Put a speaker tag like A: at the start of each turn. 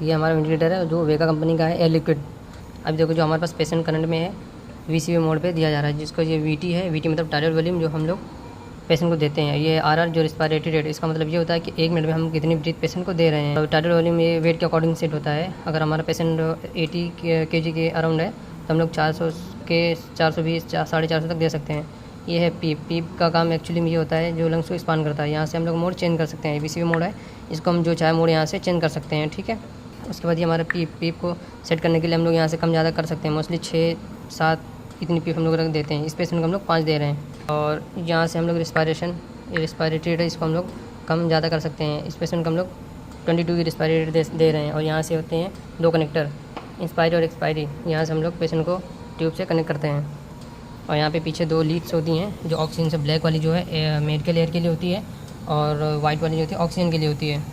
A: ये हमारा वेंटिलेटर है जो वेगा कंपनी का है, एयर लिक्विड। अभी देखो जो हमारे पास पेशेंट करंट में है VCV मोड पे दिया जा रहा है, जिसको ये VT है। VT मतलब टारगेट वॉल्यूम जो हम लोग पेशेंट को देते हैं। ये RR जो रिस्पायरेटरी रेट, इसका मतलब ये होता है कि 1 मिनट में हम कितनी ब्रीथ पेशेंट को दे रहे हैं। तो टारगेट वॉल्यूम ये वेट के अकॉर्डिंग सेट होता है। अगर हमारा पेशेंट 80 kg के अराउंड है तो हम लोग 400 के 420 450 तक दे सकते हैं। ये है पीप का काम एक्चुअली में ये होता है जो लंग्स को एक्सपांड करता है। यहाँ से हम लोग मोड चेंज कर सकते हैं। VCV मोड है, इसको हम जो चाहे मोड यहाँ से चेंज कर सकते हैं, ठीक है। उसके बाद ये हमारा पीप को सेट करने के लिए हम लोग यहाँ से कम ज़्यादा कर सकते हैं। मोस्टली 6-7 इतनी पीप हम लोग रख देते हैं। इस पेशेंट को हम लोग 5 दे रहे हैं। और यहाँ से हम लोग रिस्पायरेटरी रेट इसको हम लोग कम ज़्यादा कर सकते हैं। इस पेशेंट को हम लोग 22 की रिस्पायरेटरी दे रहे हैं। और यहाँ से होते हैं 2 कनेक्टर, इंस्पायरी और एक्सपायरी। यहाँ से हम लोग पेशेंट को ट्यूब से कनेक्ट करते हैं। और यहाँ पे पीछे 2 लीड्स होती हैं जो ऑक्सीजन से, ब्लैक वाली जो है मेडिकल एयर के लिए होती है और वाइट वाली जो होती है ऑक्सीजन के लिए होती है।